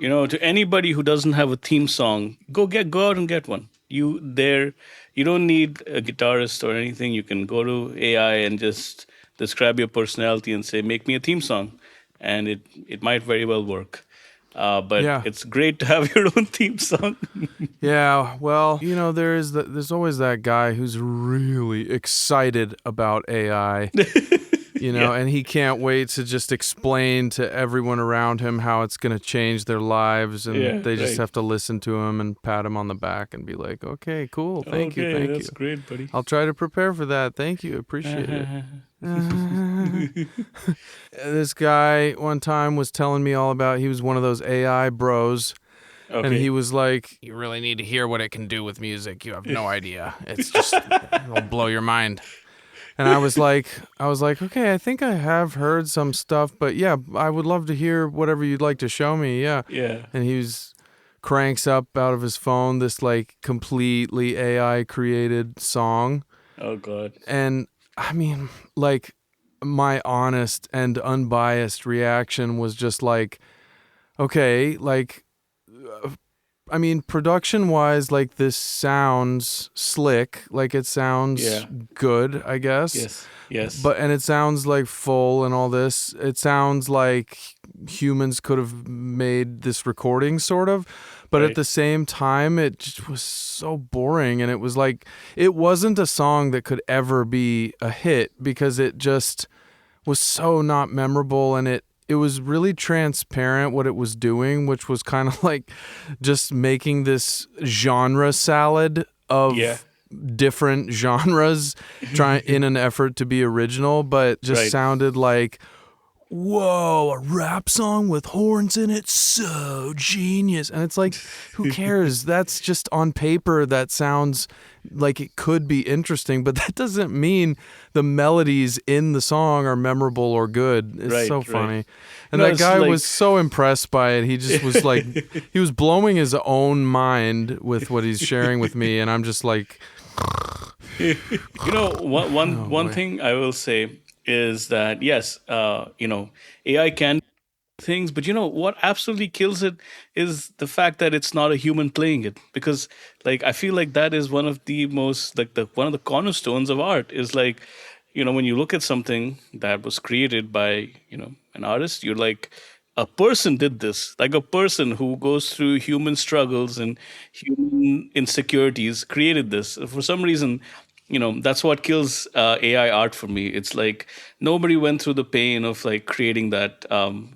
To anybody who doesn't have a theme song, go out and get one. You don't need a guitarist or anything. You can go to AI and just describe your personality and say, "Make me a theme song," and it might very well work. But Yeah. it's great to have your own theme song. Yeah, well, there's always that guy who's really excited about AI, Yeah. and he can't wait to just explain to everyone around him how it's going to change their lives, and Yeah, they just right. have to listen to him and pat him on the back and be like, "Okay, cool. Thank you. Okay, Thank you. that's great, buddy. I'll try to prepare for that. Thank you. Appreciate it." This guy one time was telling me all about he was one of those AI bros. And he Okay. was like, "You really need to hear what it can do with music. You have no idea. It's just, it'll blow your mind." And I was like, "Okay, I think I have heard some stuff, but yeah, I would love to hear whatever you'd like to show me." Yeah. Yeah. And cranks up out of his phone this like completely AI created song. Oh God. And I mean, like, my honest and unbiased reaction was just like, okay, like, I mean, production wise, like, this sounds slick. Like, it sounds Yeah. good, I guess. Yes. Yes. And it sounds like full and all this. It sounds like humans could have made this recording, sort of. But at Right. the same time, it just was so boring. And it was like, it wasn't a song that could ever be a hit because it just was so not memorable, and it was really transparent what it was doing, which was kind of like just making this genre salad Yeah. of different genres trying in an effort to be original, but just Right. sounded like, whoa, a rap song with horns in it, so genius. And it's like, who cares? That's just on paper, that sounds like it could be interesting, but that doesn't mean the melodies in the song are memorable or good. It's Right. so Right. funny. And No, that it's guy like was so impressed by it. He just was like, he was blowing his own mind with what he's sharing with me. And I'm just like, one oh one boy. thing I will say is that yes, AI can do things, but what absolutely kills it is the fact that it's not a human playing it. Because like I feel like that is one of the most like the one of the cornerstones of art is like, when you look at something that was created by, an artist, you're like, a person did this. Like a person who goes through human struggles and human insecurities created this. For some reason, that's what kills AI art for me. It's like nobody went through the pain of like creating that.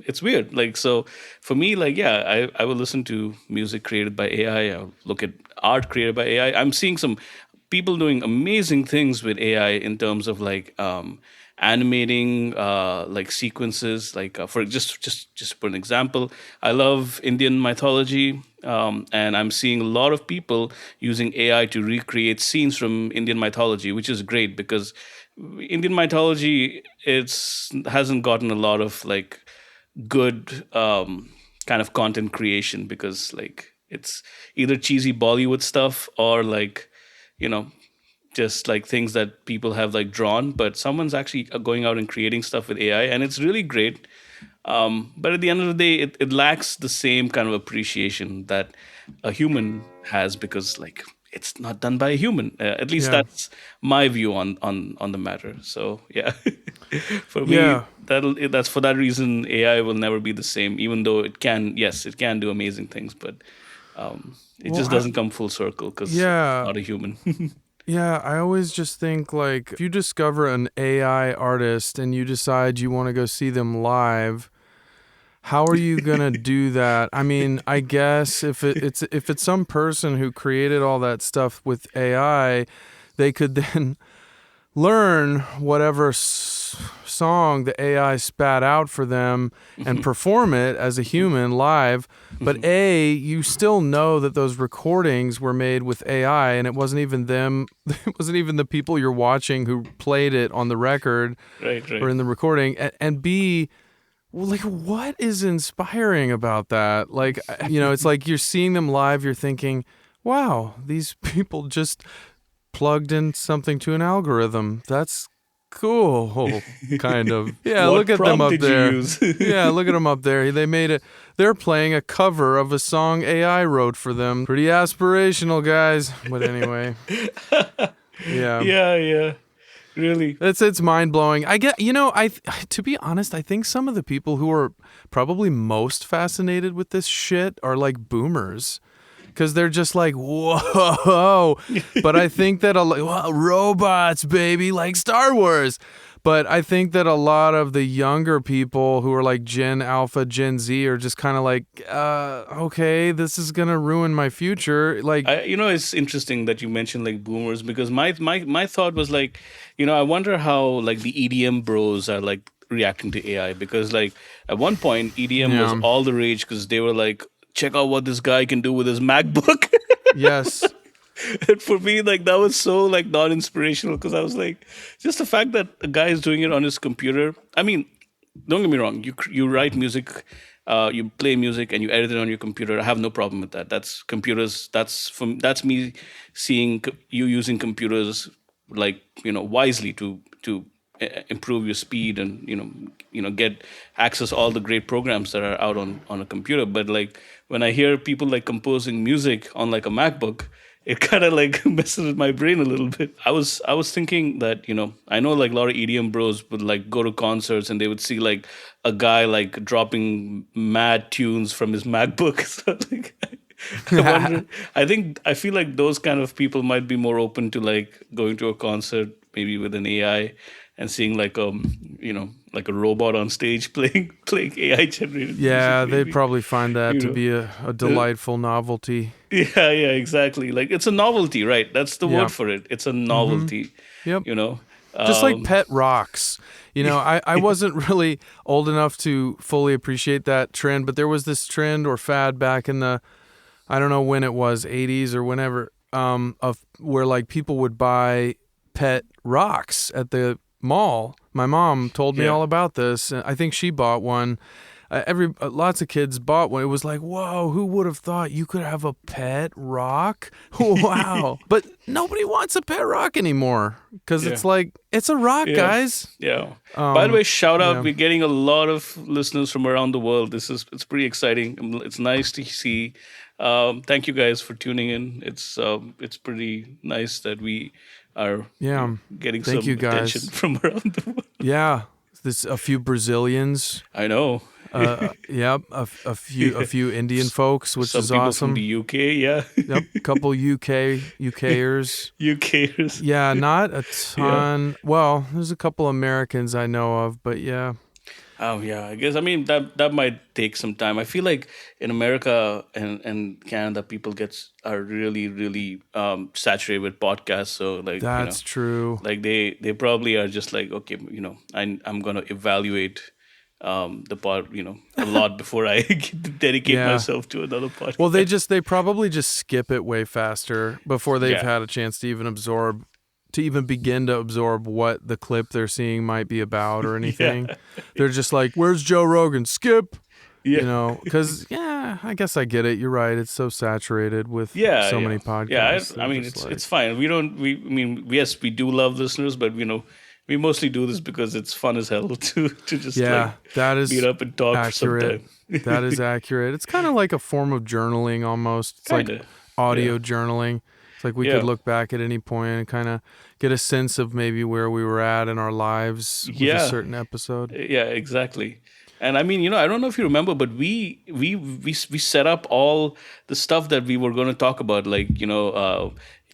It's weird. Like, so for me, like, yeah, I will listen to music created by AI. I'll look at art created by AI. I'm seeing some people doing amazing things with AI in terms of like animating like sequences. Like for just for an example, I love Indian mythology, and I'm seeing a lot of people using AI to recreate scenes from Indian mythology, which is great because Indian mythology it's hasn't gotten a lot of like good kind of content creation because like it's either cheesy Bollywood stuff or like you know just like things that people have like drawn, but someone's actually going out and creating stuff with AI, and it's really great. But at the end of the day, it lacks the same kind of appreciation that a human has because like it's not done by a human. At least Yeah. that's my view on the matter. So yeah, for me, Yeah. that's for that reason, AI will never be the same. Even though it can, yes, it can do amazing things, but it Well, just doesn't come full circle because it's yeah. not a human. Yeah, I always just think like if you discover an AI artist and you decide you want to go see them live, how are you gonna do that? I mean, I guess if it's some person who created all that stuff with AI, they could then learn whatever song the AI spat out for them and perform it as a human live. But you still know that those recordings were made with AI, and it wasn't even them. It wasn't even the people you're watching who played it on the record Right, or right. in the recording. And B, well, like, what is inspiring about that? Like, it's like you're seeing them live, you're thinking, wow, these people just plugged in something to an algorithm. That's cool, kind of. Yeah, look What at them prompt up did you there. use? Yeah, look at them up there. They made it. They're playing a cover of a song AI wrote for them. Pretty aspirational, guys. But anyway, yeah. Yeah, yeah. Really. It's mind blowing. I get, to be honest, I think some of the people who are probably most fascinated with this shit are like boomers, because they're just like, whoa. But I think that robots, baby, like Star Wars. But I think that a lot of the younger people who are like Gen Alpha, Gen Z are just kind of like, okay, this is gonna ruin my future. Like, It's interesting that you mentioned like boomers, because my thought was like, I wonder how like the EDM bros are like reacting to AI, because like at one point EDM was yeah, all the rage because they were like, check out what this guy can do with his MacBook. yes, And for me, like that was so like not inspirational, because I was like, just the fact that a guy is doing it on his computer. I mean, don't get me wrong. You write music, you play music, and you edit it on your computer. I have no problem with that. That's computers. That's me seeing you using computers like wisely to improve your speed, and get access all the great programs that are out on a computer. But like when I hear people like composing music on like a MacBook, it kind of like messes with my brain a little bit. I was thinking that I know like a lot of EDM bros would like go to concerts and they would see like a guy like dropping mad tunes from his MacBook. So like, I wonder. I feel like those kind of people might be more open to like going to a concert maybe with an AI and seeing like a robot on stage playing AI generated music yeah, they'd maybe. probably find that You to know. be a Uh, delightful novelty. yeah, yeah, exactly. Like it's a novelty, right? That's the Yeah. word for it. It's a Mm-hmm. novelty, Yep. you know. Just like Um, pet rocks. I wasn't really old enough to fully appreciate that trend, but there was this trend or fad back in the, I don't know when it was, 80s or whenever, of where like people would buy pet rocks at the mall. My mom told me yeah, all about this. I think she bought one. Lots of kids bought one. It was like, whoa, who would have thought you could have a pet rock? Wow. But nobody wants a pet rock anymore because yeah, it's like, it's a rock, yeah, guys. yeah. By the way, shout out. Yeah. We're getting a lot of listeners from around the world. It's pretty exciting. It's nice to see. Thank you guys for tuning in. It's pretty nice that we are Yeah. getting Thank some you attention guys. from around the world. Yeah. There's a few Brazilians. I know. Yep. A few Indian folks, which Some is people from the awesome. UK, yeah. Yep. Couple UKers. UKers. Yeah, not a Yeah. ton. Well, there's a couple Americans I know of, but yeah. Oh yeah, I guess that might take some time. I feel like in America and Canada, people are really really saturated with podcasts. So like That's true. like they probably are just like, okay, I'm gonna evaluate the pod a lot before I dedicate Yeah. myself to another Well, podcast. they probably just skip it way faster before they've Yeah, had a chance to even begin to absorb what the clip they're seeing might be about or yeah, anything. They're just like, "Where's Joe Rogan? Skip." yeah. Because yeah, I guess I get it. You're right. It's so saturated with Yeah, so yeah, many yeah. podcasts. I They're mean, just it's like, fine. We don't. I mean, yes, we do love listeners, but we mostly do this because it's fun as hell to just like yeah, that meet is up and talk for some accurate. time. That is accurate. It's kind of like a form of journaling almost. It's like Kinda. Yeah. audio journaling. It's like we could Yeah. look back at any point and kind of get a sense of maybe where we were at in our lives with a Yeah. certain episode. Yeah. Exactly. And I mean, I don't know if you remember, but we set up all the stuff that we were going to talk about, like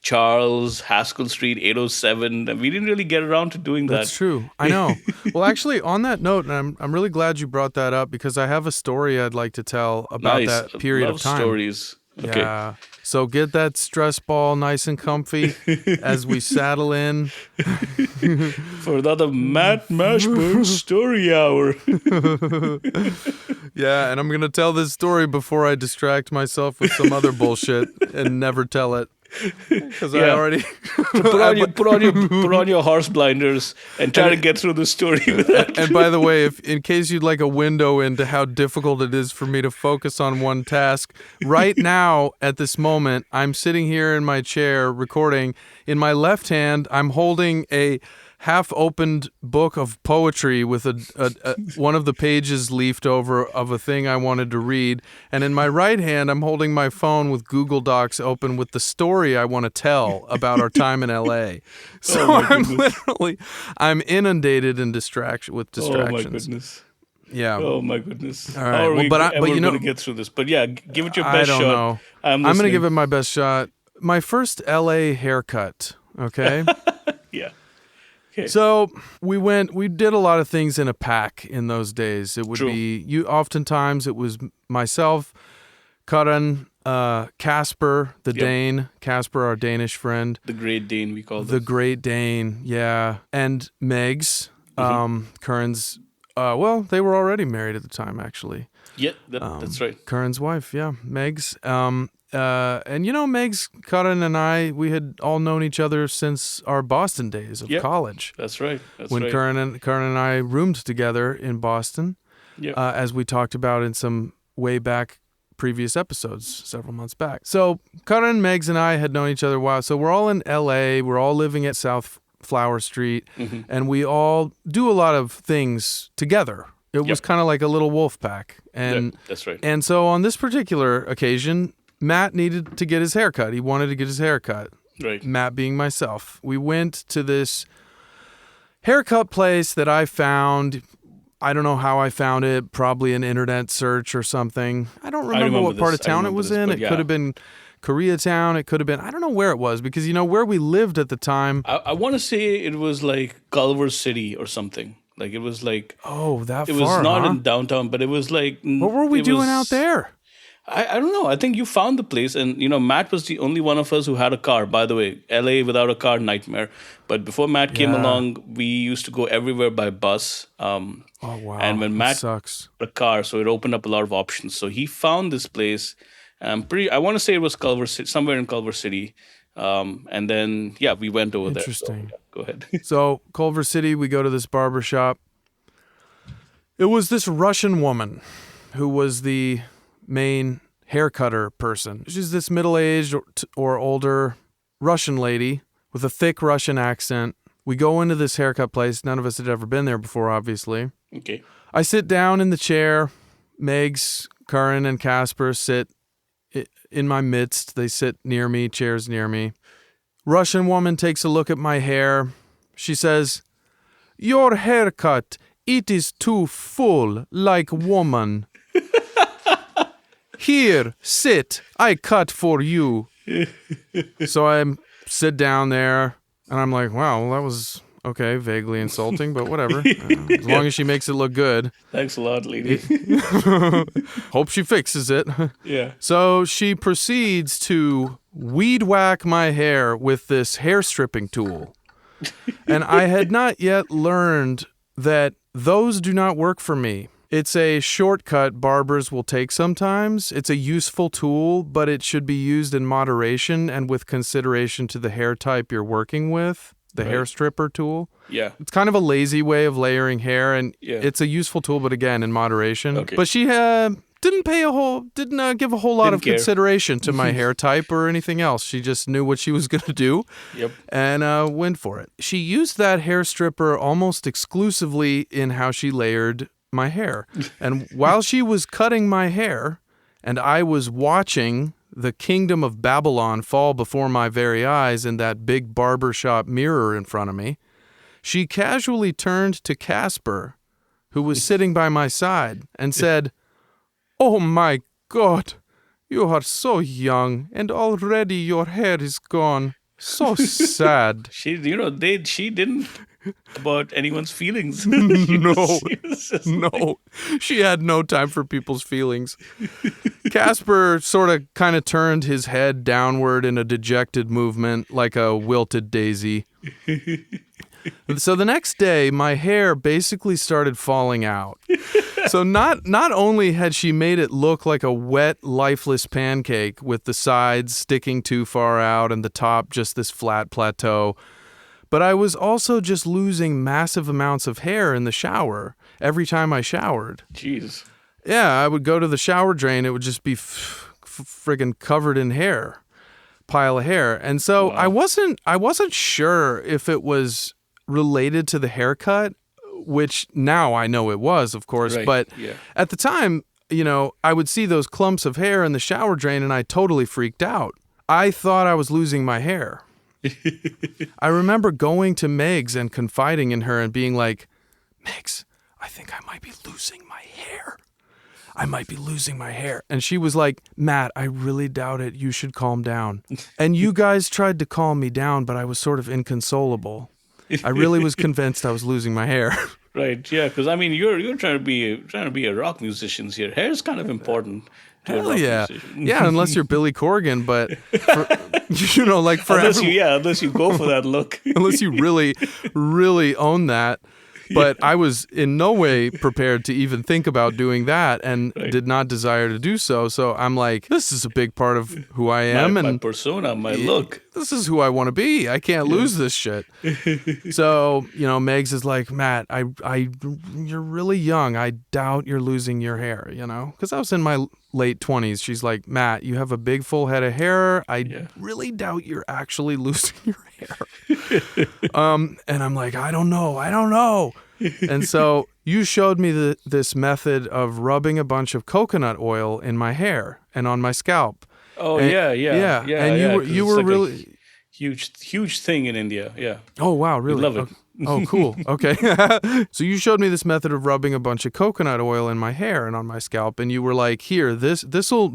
Charles Haskell Street 807. And we didn't really get around to doing that. That's true. I know. Well, actually, on that note, and I'm really glad you brought that up because I have a story I'd like to tell about Nice. that period Love of time. stories. Okay. Yeah. So get that stress ball nice and comfy as we saddle in. For another Matt Mashburn story hour. Yeah, and I'm going to tell this story before I distract myself with some other bullshit and never tell it. Because I Yeah. already. So put on your horse blinders and try to get through the story without. And by the way, if in case you'd like a window into how difficult it is for me to focus on one task, right now at this moment, I'm sitting here in my chair recording. In my left hand, I'm holding a half-opened book of poetry with a one of the pages leafed over of a thing I wanted to read, and in my right hand I'm holding my phone with Google Docs open with the story I want to tell about our time in LA. So Oh my goodness. I'm inundated in with Oh my distractions. goodness. Yeah. Oh my goodness. All How right. are Well, we but ever you going know, to get through this? But yeah, give it your I best don't shot. know. I'm I'm going to give listening. it my best shot. My first LA haircut, okay? Yeah. Okay. So we did a lot of things in a pack in those days. It would True. be, oftentimes it was myself, Karan, Casper, the Yep. Dane, Casper, our Danish friend, The Great Dane, we call the this. Great Dane, yeah, and Megs, Karan's, they were already married at the time, actually. Yeah, that's right. Karan's wife, yeah, Megs. And Megs, Karan, and I, we had all known each other since our Boston days of Yep. college. That's right. That's When right. Karan and I roomed together in Boston, Yep. as we talked about in some way back previous episodes several months back. So Karan, Megs, and I had known each other a while. So we're all in LA. We're all living at South Flower Street, and we all do a lot of things together. It was Yep. kind of like a little wolf pack. And Yeah, that's right. and so on this particular occasion, Matt needed to get his hair cut. He wanted to get his hair cut. Right. Matt being myself. We went to this haircut place that I found. I don't know how I found it. Probably an internet search or something. I don't remember what part of town it was in. It could have been Koreatown. It could have been, I don't know where it was, because where we lived at the time. I want to say it was like Culver City or something. Like it was like Oh, that it far, was not huh? in downtown, but it was like What were we doing out there? I don't know. I think you found the place, and Matt was the only one of us who had a car. By the way, LA without a car, nightmare. But before Matt came Yeah. along, we used to go everywhere by bus. Oh, wow. And when that Matt sucks. got a car, so it opened up a lot of options. So he found this place. I want to say it was Culver City, somewhere in Culver City. And then we went over there. Interesting. So, go ahead. So, Culver City, we go to this barber shop. It was this Russian woman who was the main hair cutter person. She's this middle-aged or older Russian lady with a thick Russian accent. We go into this haircut place. None of us had ever been there before, obviously. Okay. I sit down in the chair. Megs, Karan, and Casper sit in my midst. They sit near me, chairs near me. Russian woman takes a look at my hair. She says, "Your haircut, it is too full, like woman. Here, sit. I cut for you." So I sit down there, and I'm like, wow, well, that was okay, vaguely insulting, but whatever. As long as she makes it look good. Thanks a lot, lady. Hope she fixes it. Yeah. So she proceeds to weed whack my hair with this hair stripping tool. And I had not yet learned that those do not work for me. It's a shortcut barbers will take sometimes. It's a useful tool, but it should be used in moderation and with consideration to the hair type you're working with, the Right. hair stripper tool. Yeah. It's kind of a lazy way of layering hair, and Yeah. it's a useful tool, but again, in moderation. Okay. But she didn't give a whole lot Didn't of care. consideration to my hair type or anything else. She just knew what she was going to do Yep. and went for it. She used that hair stripper almost exclusively in how she layered my hair. And while she was cutting my hair and I was watching the kingdom of Babylon fall before my very eyes in that big barbershop mirror in front of me, she casually turned to Casper, who was sitting by my side, and said, "Oh my God, you are so young and already your hair is gone. So sad." She didn't about anyone's feelings. No, She was just no, she had no time for people's feelings. Casper sort of kind of turned his head downward in a dejected movement like a wilted daisy. So the next day, my hair basically started falling out. So not only had she made it look like a wet, lifeless pancake with the sides sticking too far out and the top just this flat plateau, but I was also just losing massive amounts of hair in the shower every time I showered. Jeez. Yeah, I would go to the shower drain. It would just be friggin' covered in hair, pile of hair. And so Wow. I wasn't sure if it was related to the haircut, which now I know it was, of course. Right. But Yeah. at the time, I would see those clumps of hair in the shower drain and I totally freaked out. I thought I was losing my hair. I remember going to Megs and confiding in her and being like, Megs, I think I might be losing my hair. I might be losing my hair. And she was like, Matt, I really doubt it. You should calm down. And you guys tried to calm me down, but I was sort of inconsolable. I really was convinced I was losing my hair. Right. Yeah. Because I mean, you're trying to be a rock musician here. Hair is kind of important to a Hell rock yeah. musician. Yeah, unless you're Billy Corgan, but, like for Unless you go for that look. unless you really, really own that. But I was in no way prepared to even think about doing that and did not desire to do so. So I'm like, this is a big part of who I am. My and persona, my look. This is who I want to be. I can't lose this shit. So, Megs is like, Matt, you're really young. I doubt you're losing your hair, because I was in my late 20s. She's like, Matt, you have a big full head of hair. I really doubt you're actually losing your hair. And I'm like, I don't know. And so you showed me this method of rubbing a bunch of coconut oil in my hair and on my scalp. Oh, And- yeah. And you were really huge thing in India. Yeah. Oh, wow, really? love it. Oh, cool. Okay. So you showed me this method of rubbing a bunch of coconut oil in my hair and on my scalp, and you were like, "Here, this'll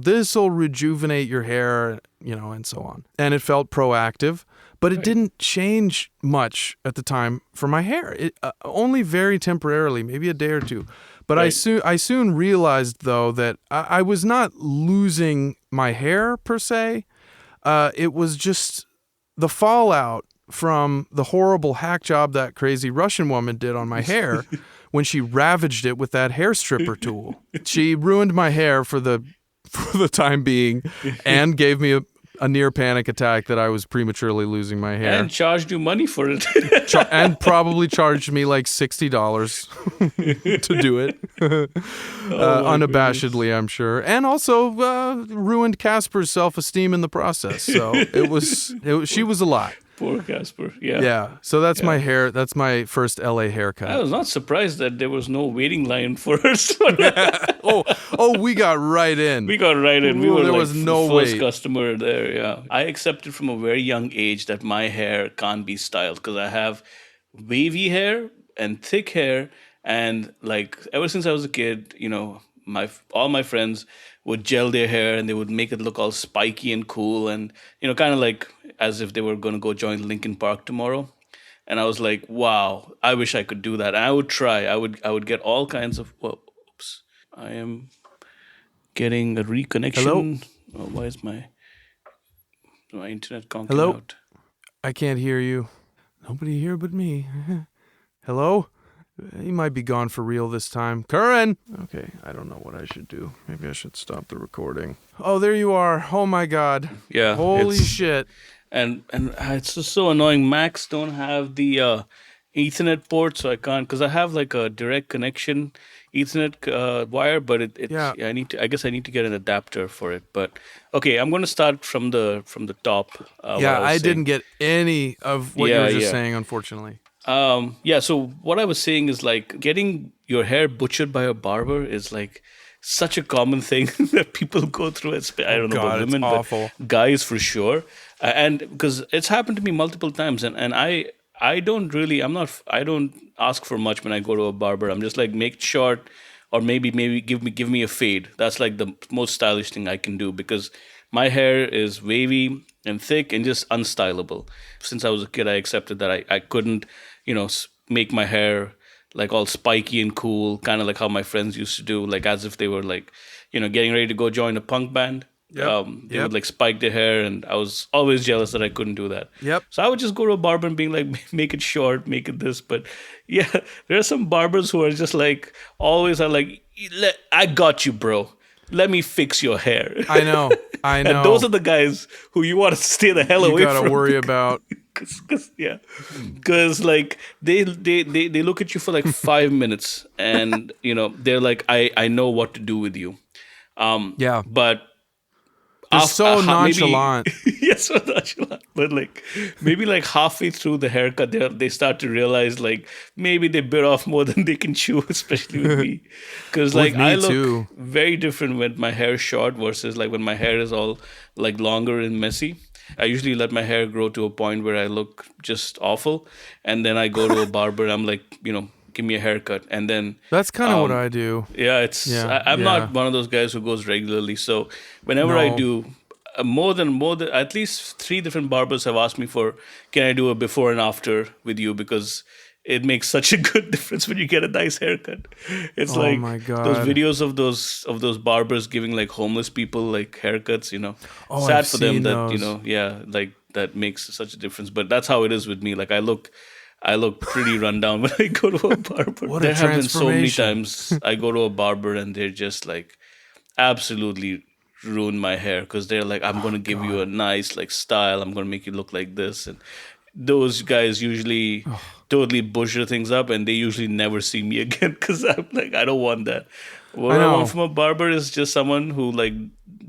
rejuvenate your hair, and so on." And it felt proactive, but it didn't change much at the time for my hair. It only very temporarily, maybe a day or two. But I soon realized though that I was not losing my hair per se. It was just the fallout from the horrible hack job that crazy Russian woman did on my hair when she ravaged it with that hair stripper tool. She ruined my hair for the time being and gave me a near panic attack that I was prematurely losing my hair. And charged you money for it. And probably charged me like $60 to do it. Unabashedly, I'm sure. And also ruined Casper's self-esteem in the process. So she was a lot. Poor Casper. Yeah. Yeah. So that's my hair. That's my first LA haircut. I was not surprised that there was no waiting line for us. We got right in. We got right in. We were there like was no the first wait. customer there. Yeah. I accepted from a very young age that my hair can't be styled because I have wavy hair and thick hair, and like ever since I was a kid, all my friends would gel their hair and they would make it look all spiky and cool and kind of like as if they were going to go join Linkin Park tomorrow. And I was like, wow, I wish I could do that. And I would try. I would get all kinds of. Whoa, oops! I am getting a reconnection. Hello? Oh, why is my internet conking Hello? out? I can't hear you. Nobody here but me. Hello? He might be gone for real this time. Karan! Okay, I don't know what I should do. Maybe I should stop the recording. Oh, there you are. Oh my God. Yeah. Holy shit. And it's just so annoying. Macs don't have the Ethernet port, so I can't, because I have like a direct connection Ethernet wire, but I guess I need to get an adapter for it. But okay, I'm going to start from the top. I didn't get any of what you were just saying, unfortunately. So what I was saying is like getting your hair butchered by a barber is like such a common thing that people go through. I don't know about women, awful. But guys for sure. And because it's happened to me multiple times, and I don't ask for much when I go to a barber. I'm just like, make it short, or maybe give me a fade. That's like the most stylish thing I can do, because my hair is wavy and thick and just unstylable. Since I was a kid, I accepted that I couldn't, make my hair like all spiky and cool, kind of like how my friends used to do, like as if they were like, getting ready to go join a punk band. They would like spike their hair, and I was always jealous that I couldn't do that. Yep. So I would just go to a barber and being like, make it short, make it this. But yeah, there are some barbers who are just like, always are like, I got you, bro. Let me fix your hair. I know. And those are the guys who you want to stay the hell away from. You gotta worry about. Because like they look at you for like 5 minutes, and they're like, I know what to do with you. But they're so nonchalant. so nonchalant. But like maybe like halfway through the haircut, they start to realize like maybe they bit off more than they can chew, especially with me, because With like I me look too. very different when my hair is short versus like when my hair is all like longer and messy. I usually let my hair grow to a point where I look just awful, and then I go to a barber. I'm like, give me a haircut, and then That's kind of what um, I do. yeah, Yeah, I'm yeah. not one of those guys who goes regularly. So whenever I No. do, more than at least three different barbers have asked me for, can I do a before and after with you, because it makes such a good difference when you get a nice haircut. It's Oh like my those god. videos of those barbers giving like homeless people like haircuts. Oh, I've Sad for them seen that those. yeah, like that makes such a difference. But that's how it is with me. Like I look pretty run down when I go to a barber. What a There have been so many transformation. times I go to a barber and they're just like absolutely ruin my hair, because they're like, I'm Oh gonna give you god. a nice like style. I'm gonna make you look like this, and those guys usually Oh, totally butcher things up, and they usually never see me again because I'm like, I don't want that. What I I want know. from a barber is just someone who like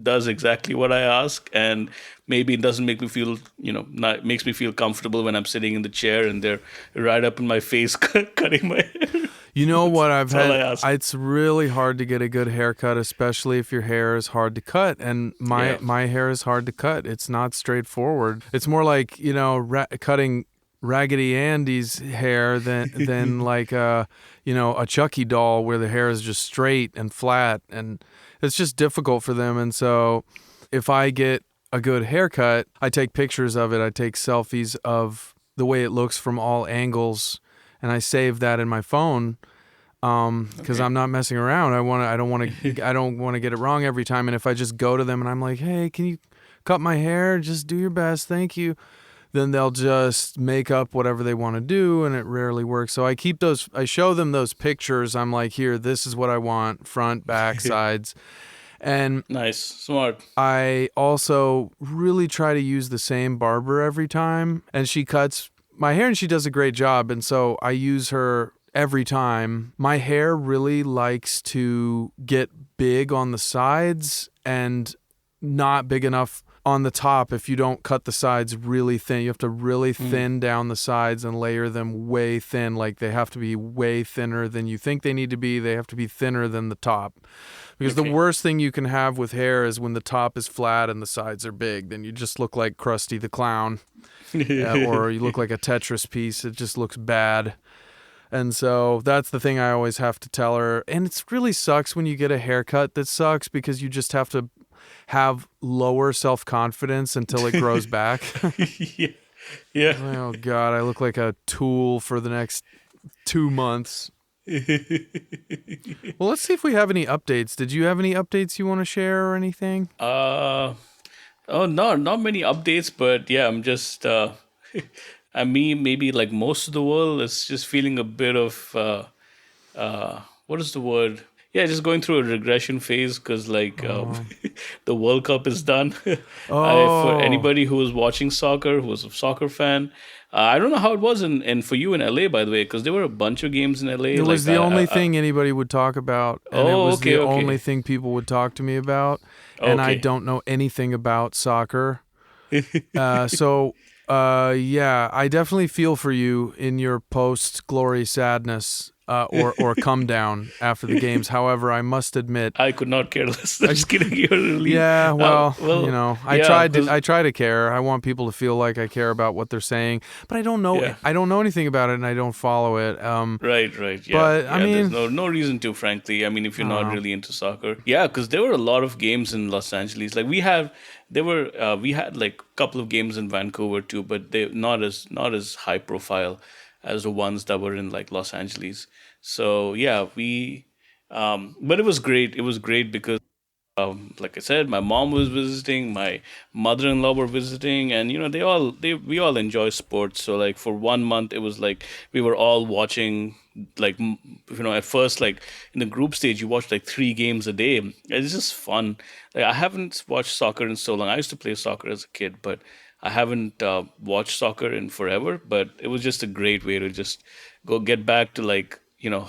does exactly what I ask, and maybe it doesn't make me feel, not makes me feel comfortable when I'm sitting in the chair and they're right up in my face cutting my hair. You know what I've That's all I had? ask. It's really hard to get a good haircut, especially if your hair is hard to cut. And my Yeah. my hair is hard to cut. It's not straightforward. It's more like cutting Raggedy Andy's hair than like a Chucky doll where the hair is just straight and flat, and it's just difficult for them. And so, if I get a good haircut, I take pictures of it. I take selfies of the way it looks from all angles, and I save that in my phone because Okay. I'm not messing around. I don't want to get it wrong every time. And if I just go to them and I'm like, hey, can you cut my hair? Just do your best, thank you. Then they'll just make up whatever they want to do, and it rarely works. So I show them those pictures. I'm like, here, this is what I want, front, back, sides. And Nice. Smart. I also really try to use the same barber every time, and she cuts my hair and she does a great job. And so I use her every time. My hair really likes to get big on the sides and not big enough on the top if you don't cut the sides really thin. You have to really Mm. thin down the sides and layer them way thin. Like they have to be way thinner than you think they need to be. They have to be thinner than the top. Because the Okay. worst thing you can have with hair is when the top is flat and the sides are big. Then you just look like Krusty the Clown, or you look like a Tetris piece. It just looks bad. And so that's the thing I always have to tell her. And it really sucks when you get a haircut that sucks because you just have to have lower self confidence until it grows back. Yeah. Yeah. Oh, God, I look like a tool for the next 2 months. Well, let's see if we have any updates. Did you have any updates you want to share or anything? uh oh no, not many updates, but yeah, I'm just I mean, maybe like most of the world is just feeling a bit of what is the word? Yeah, just going through a regression phase because like Oh. the World Cup is done. For Oh. anybody who was watching soccer, who was a soccer fan, I don't know how it was in for you in LA, by the way, because there were a bunch of games in LA. It was Like the only I thing anybody would talk about, and it oh, was the okay, only okay, thing people would talk to me about. And I okay. don't know anything about soccer. Yeah, I definitely feel for you in your post glory sadness or come down after the games. However, I must admit, I could not care less. I'm just kidding. You're really yeah, well, well. Yeah, tried to because I try to care. I want people to feel like I care about what they're saying, but yeah, I don't know anything about it and I don't follow it. right, yeah, But I yeah. There's mean, no reason to, frankly. I mean, if I you're don't not know. really into soccer, yeah, because there were a lot of games in Los Angeles. Like we had like a couple of games in Vancouver too, but they not as high profile as the ones that were in like Los Angeles. So yeah, but it was great. It was great because like I said, my mom was visiting, my mother-in-law were visiting, and we all enjoy sports. So like for 1 month, it was like we were all watching. Like at first, like in the group stage, you watch like 3 games a day. It's just fun. Like I haven't watched soccer in so long. I used to play soccer as a kid, but I haven't watched soccer in forever. But it was just a great way to just go get back to like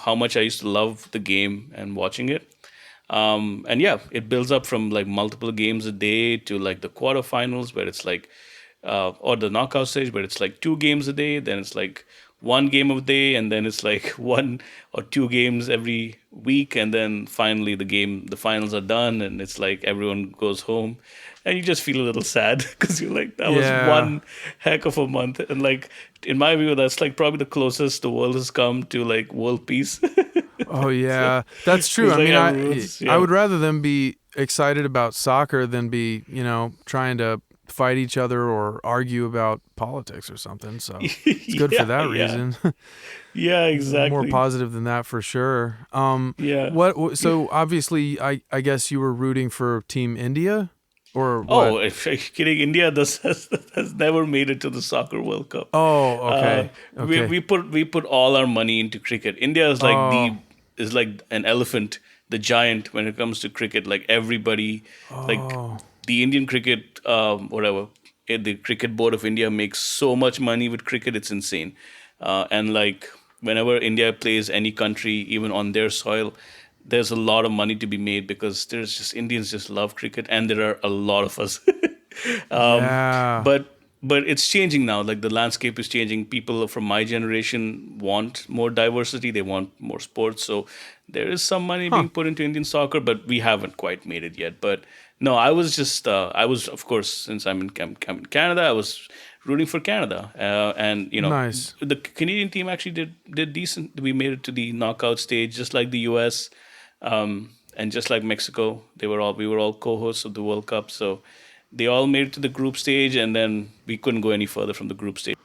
how much I used to love the game and watching it. And yeah, it builds up from like multiple games a day to like the quarterfinals where it's like or the knockout stage, but it's like 2 games a day. Then it's like 1 game a day, and then it's like 1 or 2 games every week, and then finally the finals are done, and it's like everyone goes home, and you just feel a little sad because you're like, that was Yeah. one heck of a month, and like in my view, that's like probably the closest the world has come to like world peace. Oh So yeah, that's true. it's I like mean, I everyone's I yeah. would rather them be excited about soccer than be, trying to fight each other or argue about politics or something. So it's good for Yeah, that yeah, reason. yeah, More exactly. positive than that for sure. Yeah. So obviously, I guess you were rooting for Team India, or what? Oh, if you're kidding, India has never made it to the soccer World Cup. Oh, Uh, okay, we okay. we put we put all our money into cricket. India Oh, is like an elephant, the giant when it comes to cricket. Like everybody, like oh, the Indian cricket, whatever. The cricket board of India makes so much money with cricket, it's insane. And like whenever India plays any country, even on their soil, there's a lot of money to be made because there's just Indians just love cricket, and there are a lot of us. um, yeah, but it's changing now. Like the landscape is changing. People from my generation want more diversity. They want more sports. So there is some money huh? being put into Indian soccer, but we haven't quite made it yet. But no, I was just I was, of course, since I'm in Canada, I was rooting for Canada. And Nice. the Canadian team actually did decent. We made it to the knockout stage, just like the U.S. And just like Mexico. We were all co-hosts of the World Cup. So they all made it to the group stage, and then we couldn't go any further from the group stage.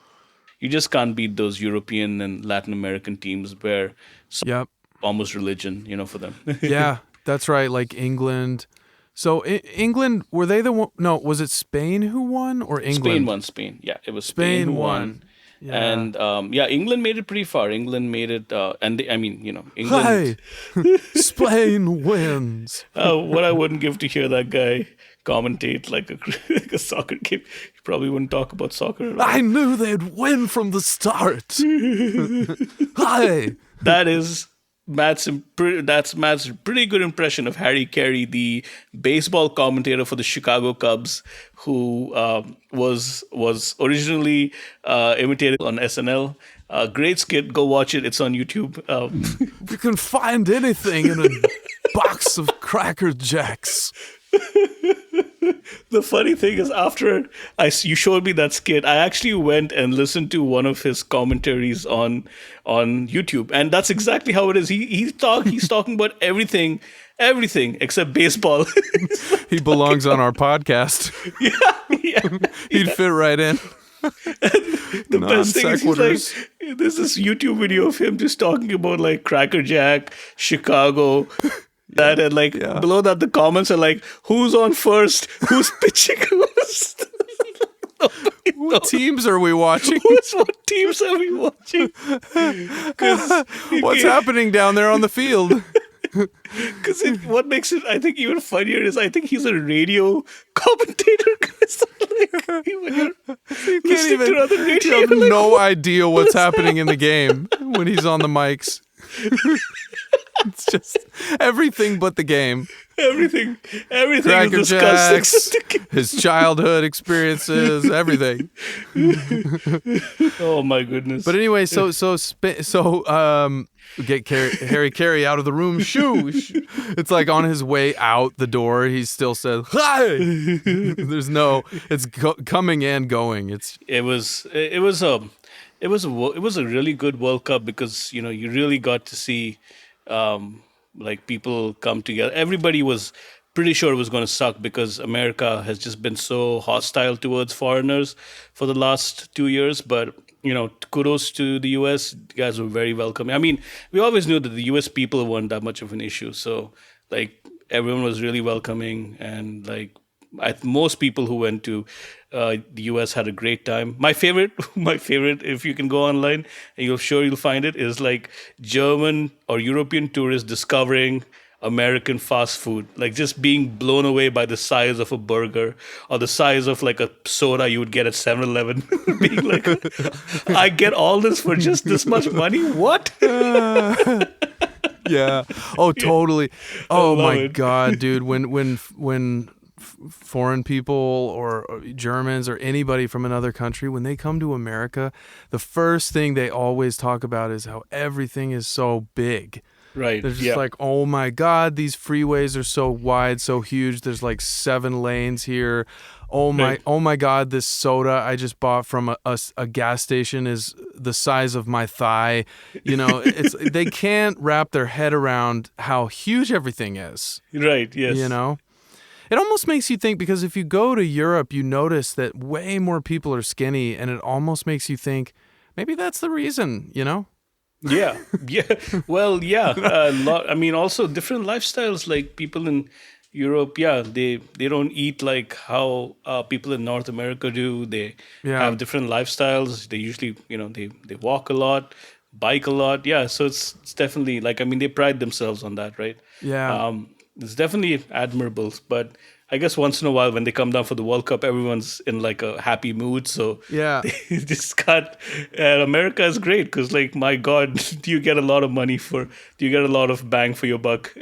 You just can't beat those European and Latin American teams where Yep. almost religion, for them. Yeah, that's right. Like England. So England, were they the one? No, was it Spain who won or Spain England? won. Spain, yeah, it was Spain who Spain won, won. Yeah. and yeah, England made it pretty far. England made it, and I mean, England. Hey, Spain wins. What I wouldn't give to hear that guy commentate like a like a soccer game. He probably wouldn't talk about soccer at I all. knew they'd win from the start. Hey. That is that's Matt's pretty good impression of Harry Carey, the baseball commentator for the Chicago Cubs, who was originally imitated on SNL. Great skit. Go watch it. It's on YouTube. You can find anything in a box of Cracker Jacks. The funny thing is, after you showed me that skit, I actually went and listened to one of his commentaries on YouTube, and that's exactly how it is. He's talking about everything except baseball. He belongs on our podcast. Yeah, He'd fit right in. the Non best thing is he's sequiturs. like, there's this YouTube video of him just talking about like Cracker Jack, Chicago. That and like Yeah. below that, the comments are like, "Who's on first? Who's pitching? Who's What teams are we watching? what teams are we watching?" Because What's happening down there on the field? what makes it, I think, even funnier is I think he's a radio commentator. 'Cause, like, when you're You can't listening even. to other radio, You have like, no idea what's happening in the game when he's on the mics. It's just everything but the game. everything Cracker is discussed. Jacks, his childhood experiences, everything. Oh my goodness! But anyway, get Harry Carey out of the room. Shoo! It's like on his way out the door, he still says, "Hi." There's no. It's coming and going. It's it was a really good World Cup because you really got to see like people come together. Everybody was pretty sure it was going to suck because America has just been so hostile towards foreigners for the last 2 years. But kudos to the U.S. You guys were very welcoming. I mean, we always knew that the U.S. people weren't that much of an issue. So like everyone was really welcoming, and like most people who went to the US had a great time. My favorite, if you can go online and you'll find it, is like German or European tourists discovering American fast food, like just being blown away by the size of a burger or the size of like a soda you would get at 7-Eleven. Being like, I get all this for just this much money? What? yeah. Oh, totally. I Oh love my it. God, dude. When foreign people or Germans or anybody from another country, when they come to America, the first thing they always talk about is how everything is so big. Right. They're just Yeah. like, oh my God, these freeways are so wide, so huge. There's like 7 lanes here. Right. Oh my God, this soda I just bought from a gas station is the size of my thigh. They can't wrap their head around how huge everything is. Right. You Yes. know, it almost makes you think, because if you go to Europe, you notice that way more people are skinny, and it almost makes you think maybe that's the reason. Yeah. Yeah. Well, yeah. A lot. I mean, also different lifestyles. Like people in Europe, yeah, they don't eat like how people in North America do. They Yeah. have different lifestyles. They usually, they walk a lot, bike a lot. Yeah. So it's definitely like, I mean, they pride themselves on that, right? Yeah. It's definitely admirable. But I guess once in a while when they come down for the World Cup, everyone's in like a happy mood. So Yeah. they just got. And America is great because, like, my God, do you get a lot of do you get a lot of bang for your buck?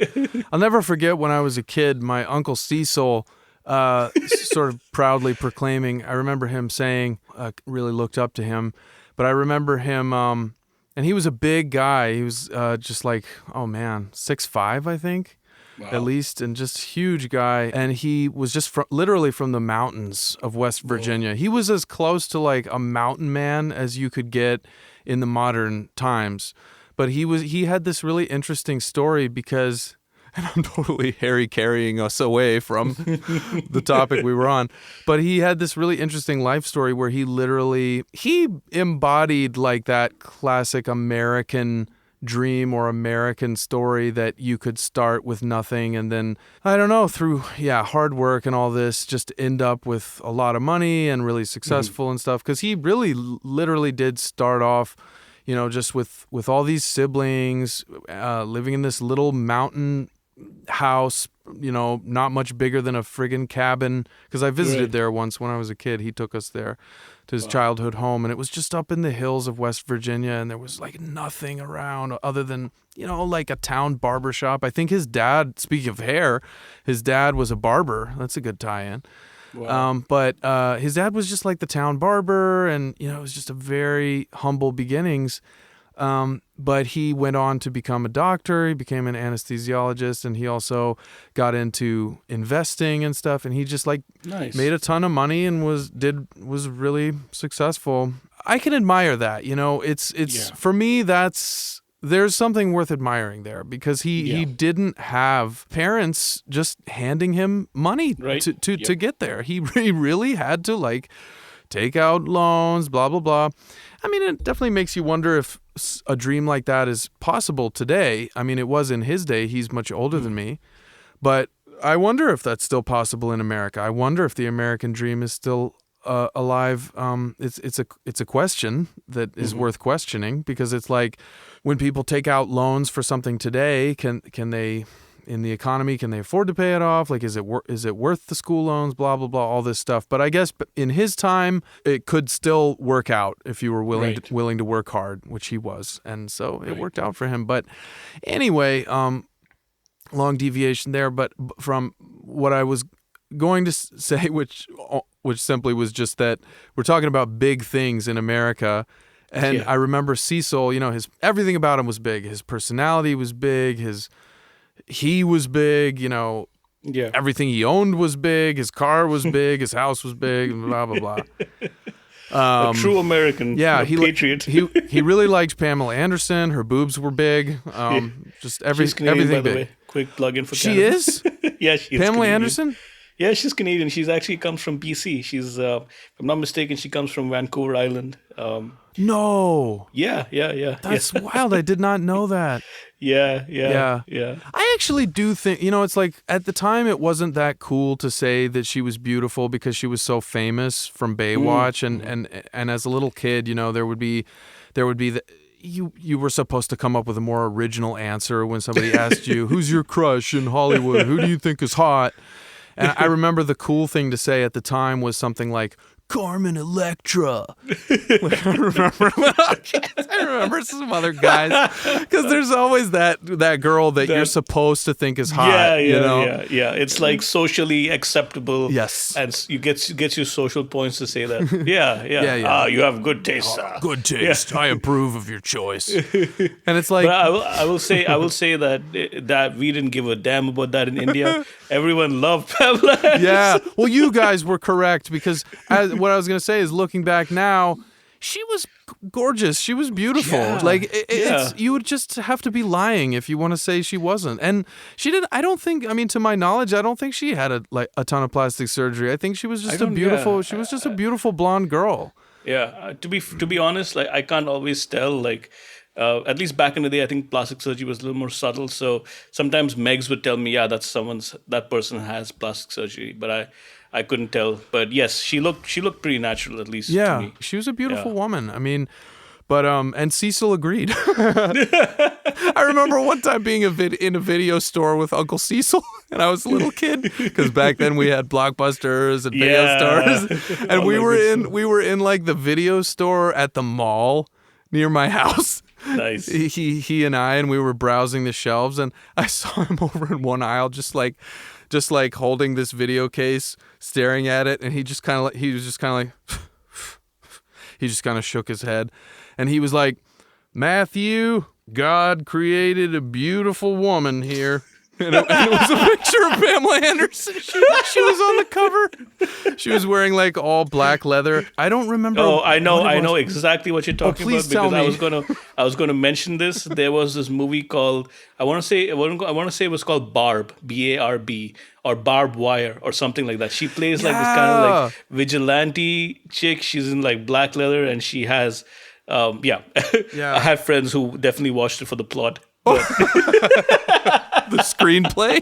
I'll never forget when I was a kid, my uncle Cecil, sort of proudly proclaiming. I remember him saying, really looked up to him, but I remember him, and he was a big guy. He was just like, oh man, 6'5", I think. At Wow. least, and just huge guy. And he was just literally from the mountains of West Virginia. He was as close to like a mountain man as you could get in the modern times. But he had this really interesting story because, and I'm totally Harry carrying us away from the topic we were on, but he had this really interesting life story where he embodied like that classic American dream or American story that you could start with nothing and then, I don't know, through hard work and all this, just end up with a lot of money and really successful and stuff. Because he really literally did start off, just with all these siblings, living in this little mountain house, not much bigger than a friggin' cabin. Because I visited there once when I was a kid. He took us there to his childhood home, and it was just up in the hills of West Virginia, and there was like nothing around other than, like a town barber shop. I think his dad, speaking of hair, his dad was a barber. That's a good tie-in. Wow. But his dad was just like the town barber, and, it was just a very humble beginnings. But he went on to become a doctor. He became an anesthesiologist, and he also got into investing and stuff. And he just like Nice. made a ton of money and was really successful. I can admire that. It's for me, there's something worth admiring there, because he didn't have parents just handing him money to get there. He really had to like take out loans, blah, blah, blah. I mean, it definitely makes you wonder if a dream like that is possible today. I mean, it was in his day. He's much older than me. But I wonder if that's still possible in America. I wonder if the American dream is still alive. It's a question that is worth questioning, because it's like when people take out loans for something today, can they, in the economy, can they afford to pay it off? Like, is it worth the school loans? Blah, blah, blah, all this stuff. But I guess in his time, it could still work out if you were willing to work hard, which he was. And so it worked out for him. But anyway, long deviation there. But from what I was going to say, which simply was just that we're talking about big things in America. And I remember Cecil, his everything about him was big. His personality was big. He was big, everything he owned was big. His car was big. His house was big, blah, blah, blah. A true American, patriot. he really liked Pamela Anderson. Her boobs were big. Just She's Canadian, everything by the big. way. Quick plug-in for She Canada. is? Yeah, she is Pamela Canadian. Anderson? Yeah, she's Canadian. She's actually comes from BC. She's, if I'm not mistaken, she comes from Vancouver Island. No. Yeah. That's wild. I did not know that. Yeah. I actually do think, it's like at the time it wasn't that cool to say that she was beautiful because she was so famous from Baywatch. And as a little kid, there would be you were supposed to come up with a more original answer when somebody asked you, who's your crush in Hollywood? Who do you think is hot? And I remember the cool thing to say at the time was something like Carmen Electra. Like, I remember some other guys because there's always that girl that you're supposed to think is hot. Yeah, you know? yeah. It's like socially acceptable. Yes. And you gets you social points to say that. Yeah. Yeah. Ah, you have good taste. Good taste. I approve of your choice. And it's like, But I will say that we didn't give a damn about that in India. Everyone loved Pamela. yeah. Well, you guys were correct because what I was going to say is looking back now, she was gorgeous. She was beautiful. Yeah, like it's you would just have to be lying if you want to say she wasn't. And she did. I don't think. I mean, to my knowledge, I don't think she had a ton of plastic surgery. I think she was just a beautiful. She was just a beautiful blonde girl. Yeah, to be honest, like I can't always tell. Like, at least back in the day, I think plastic surgery was a little more subtle. So sometimes Megs would tell me, "Yeah, that person has plastic surgery," but I couldn't tell. But yes, she looked pretty natural, at least. Yeah, to me. she was a beautiful woman. I mean, but and Cecil agreed. I remember one time being in a video store with Uncle Cecil, and I was a little kid because back then we had Blockbusters and video stores, and we were in like the video store at the mall near my house. Nice. He and we were browsing the shelves, and I saw him over in one aisle, just like holding this video case, staring at it, and he was just kind of he just kind of shook his head, and he was like, "Matthew, God created a beautiful woman here." And it was a picture of Pamela Anderson. She was on the cover. She was wearing like all black leather. I don't remember. Oh, I know exactly what you're talking please about tell because me. I was gonna mention this. There was this movie called I want to say it was called Barb, BARB, or Barbed Wire or something like that. She plays like this kind of like vigilante chick. She's in like black leather and she has Yeah. I have friends who definitely watched it for the plot. The screenplay.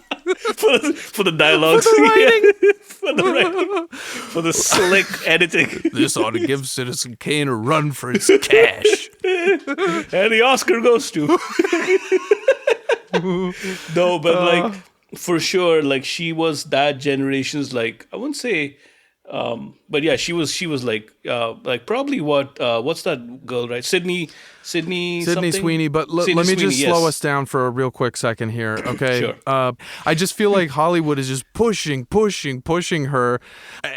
For the dialogues, For the writing. for the writing, for the slick editing, This ought to give Citizen Kane a run for his cash. and the Oscar goes to. No, but like for sure, like she was that generation's like I wouldn't say, but yeah, she was like probably what's that girl, right? Sydney something? Sweeney, but Sydney let me Sweeney, just yes. slow us down for a real quick second here, okay? Sure. I just feel like Hollywood is just pushing her,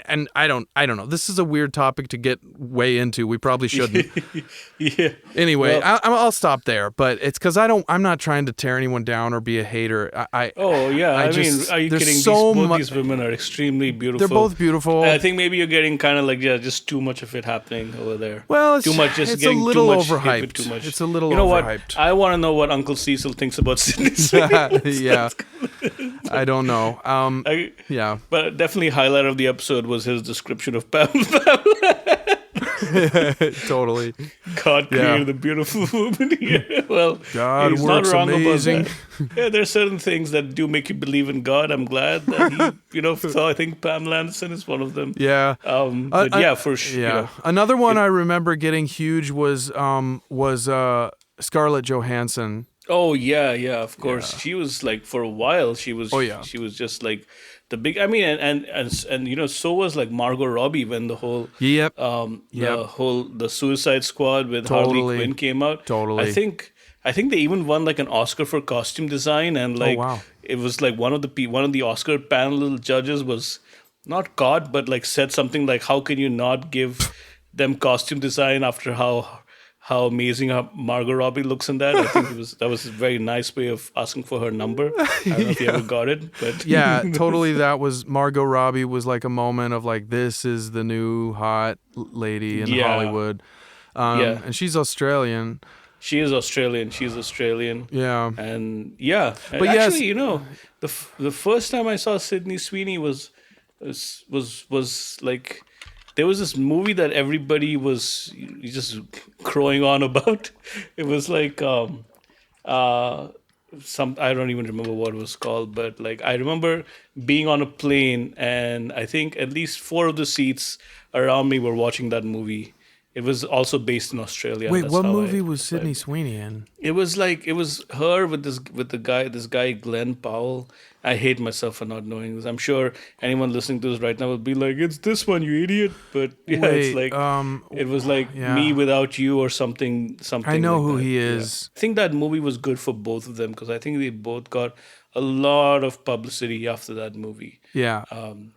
and I don't know. This is a weird topic to get way into. We probably shouldn't. Yeah. Anyway, Well, I'll stop there. But it's because I'm not trying to tear anyone down or be a hater. oh yeah, I mean, just- are you there's kidding? so Both these women are extremely beautiful. They're both beautiful. I think maybe you're getting kind of like just too much of it happening over there. Well, too much. Just it's a getting little too much hit overhyped. with too much. It's a little You know what? overhyped. I want to know what Uncle Cecil thinks about Sydney Sweeney. Yeah, I don't know. Yeah. But definitely highlight of the episode was his description of Pam. Totally. God Yeah. created a beautiful woman here. Well, God he's works not wrong amazing. about that. Yeah, there's certain things that do make you believe in God. I'm glad that he, so I think Pamela Anderson is one of them. Yeah. But yeah, for sure. Yeah. Another one I remember getting huge was Scarlett Johansson. Oh yeah, of course. Yeah. She was like for a while. She was. Oh yeah. She was just like the big. I mean, and so was like Margot Robbie when the whole the Suicide Squad with Harley Quinn came out. Totally. I think they even won like an Oscar for costume design, and like it was like one of the Oscar panel judges was not caught, but like said something like, "How can you not give them costume design after how amazing Margot Robbie looks in that?" I think that was a very nice way of asking for her number. I don't know if you ever got it, but yeah, totally. That was Margot Robbie was like a moment of like, this is the new hot lady in Hollywood. And she's Australian. She is Australian. She's Australian. Yeah. And yeah, but actually, the first time I saw Sydney Sweeney was like. There was this movie that everybody was just crowing on about. It was like I don't even remember what it was called, but like I remember being on a plane and I think at least 4 of the seats around me were watching that movie. It was also based in Australia. Wait, That's what how I movie was Sydney survived. Sweeney in? It was like it was her with this guy Glenn Powell. I hate myself for not knowing this. I'm sure anyone listening to this right now will be like, "It's this one, you idiot!" But yeah, it's Wait, like it was like Me yeah, Without You or I something know like who that. he Yeah, is. I think that movie was good for both of them because I think they both got a lot of publicity after that movie. Yeah, Um,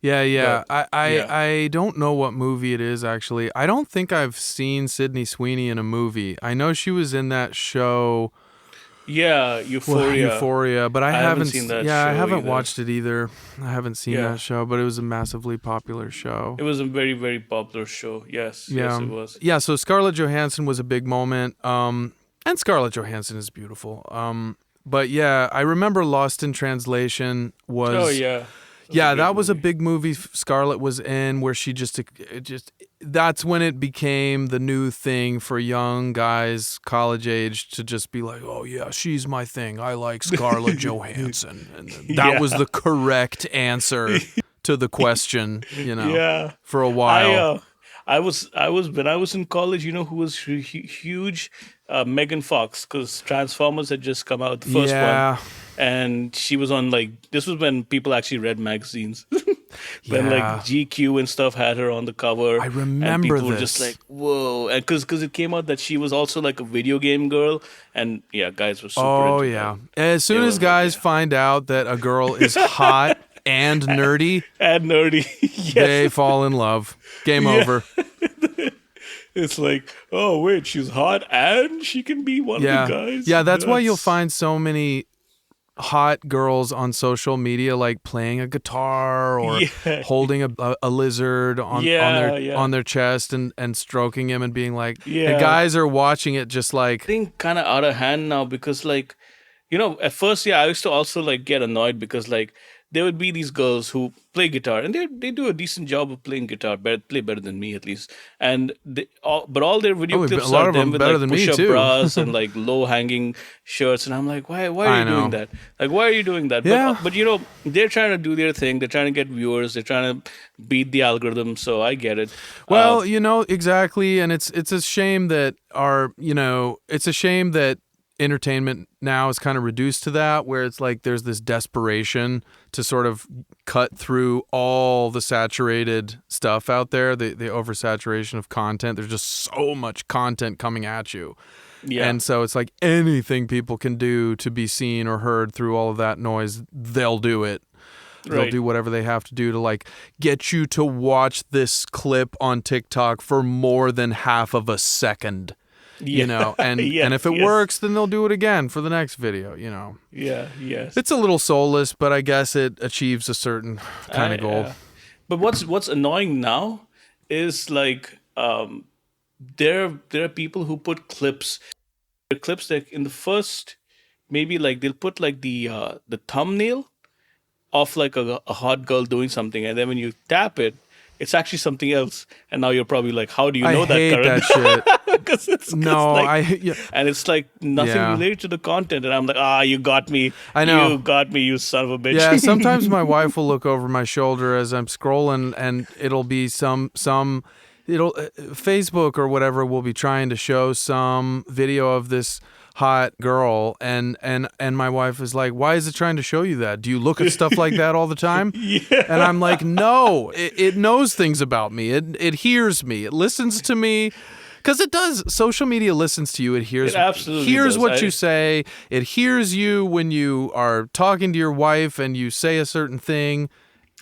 yeah, but yeah. yeah, I don't know what movie it is actually. I don't think I've seen Sydney Sweeney in a movie. I know she was in that show, yeah, well, Euphoria. Euphoria, but I I haven't haven't. seen that Yeah, I show haven't either. watched it either. I haven't seen Yeah, that show, but it was a massively popular it show. was a very very popular show. Yes, yes, Yeah, it was. yeah. So Scarlett Johansson was a big moment. And Scarlett Johansson is beautiful. But yeah, I remember Lost in Translation Oh was. yeah, that was a Yeah, great that was a movie. big movie Scarlett was in where she just it just that's when it became the new thing for young guys college age to just be like, "Oh yeah, she's my thing. I like Scarlett Johansson." And that was Yeah, the correct answer to the question, yeah. for a I while. uh, I was when I was in college. You know who was huge? Megan Fox, because Transformers had just come out, the first one, Yeah. and she was on like this was when people actually read magazines. When like Yeah. GQ and stuff had her on the cover, I and remember people were just this. like, "Whoa!" And because it came out that she was also like a video game girl, and yeah, guys were super Oh into that. yeah. As They soon were as like, guys "Yeah." find out that a girl is hot and nerdy, And nerdy. Yes. they fall in love. Game Yeah. over. It's like, oh wait, she's hot and she can be one of the Yeah. guys. Yeah, that's why you'll That's find so many hot girls on social media like playing a guitar or yeah, holding a lizard yeah, on yeah, their chest and stroking him and being like, and yeah. guys are watching it just like, Getting kind of out of hand now because like at first, yeah, I used to also like get annoyed because like there would be these girls who play guitar and they do a decent job of playing guitar, play better than me at least. And but all their video oh, a clips lot are of them them with better like than me push up too. bras and like low hanging shirts, and I'm like, why are I you doing know. that? Like, why are you doing that? Yeah. But they're trying to do their thing. They're trying to get viewers. They're trying to beat the algorithm. So I get it. Uh, Well, exactly, and it's a shame that it's a shame that entertainment now is kind of reduced to that, where it's like there's this desperation to sort of cut through all the saturated stuff out there, the oversaturation of content. There's just so much content coming at you. yeah, And so it's like anything people can do to be seen or heard through all of that noise, they'll do it. They'll right. do whatever they have to do to like get you to watch this clip on TikTok for more than half of a second, Yeah, and if yes, it yes, works, then they'll do it again for the next video. yeah, yes. It's a little soulless, but I guess it achieves a certain kind I of goal. But what's annoying now is like there are people who put clips that in the first maybe like they'll put like the thumbnail of like a hot girl doing something, and then when you tap it, it's actually something else, and now you're probably like, how do you I know that, hate Karan? that shit. Because it's No, like, yeah, and it's like nothing yeah, related to the content, and I'm like, you got me, I know. you got me, you son of a Yeah, sometimes bitch. my wife will look over my shoulder as I'm scrolling, and it'll be some it'll Facebook or whatever will be trying to show some video of this hot girl, and my wife is like, "Why is it trying to show you that? Do you look at stuff like that all the time?" And Yeah, I'm like, "No, it knows things about me. It hears me. It listens to me." Because it does. Social media listens to you. It it hears absolutely hears does. what you say. It hears you when you are talking to your wife and you say a certain thing.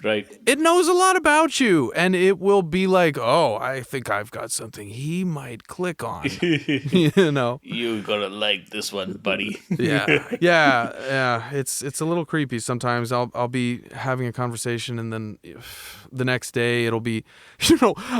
Right. It knows a lot about you, and it will be like, "Oh, I think I've got something he might click on." you know? You gotta like this one, buddy. Yeah, yeah, yeah. It's a little creepy sometimes. I'll be having a conversation, and then the next day it'll be,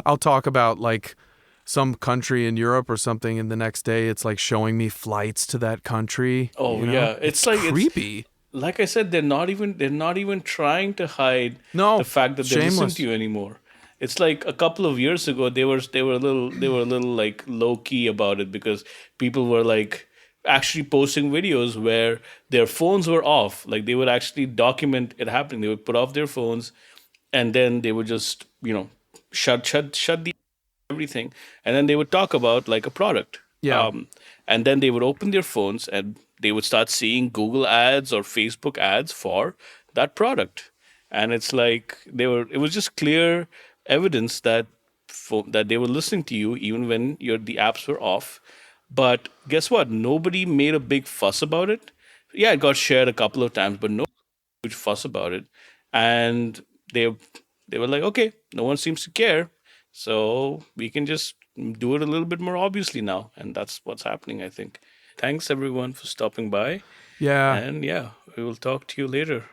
I'll talk about like some country in Europe or something, and the next day it's like showing me flights to that country. Oh yeah, It's it's like it's creepy. like I said, they're not even trying to hide the No, fact that they listen to shameless. you anymore. It's like a couple of years ago they were a little like low key about it because people were like actually posting videos where their phones were off. Like they would actually document it happening. They would put off their phones and then they would just shut the everything, and then they would talk about like a product. Yeah. Um, and then they would open their phones and they would start seeing Google ads or Facebook ads for that product. And it's like it was just clear evidence that that they were listening to you even when the apps were off. But guess what? Nobody made a big fuss about it. Yeah, it got shared a couple of times, but no huge fuss about it. And they they were like, okay, no one seems to care, so we can just do it a little bit more obviously now, and that's what's happening, I think. Thanks everyone for stopping by, Yeah. and yeah, we will talk to you later.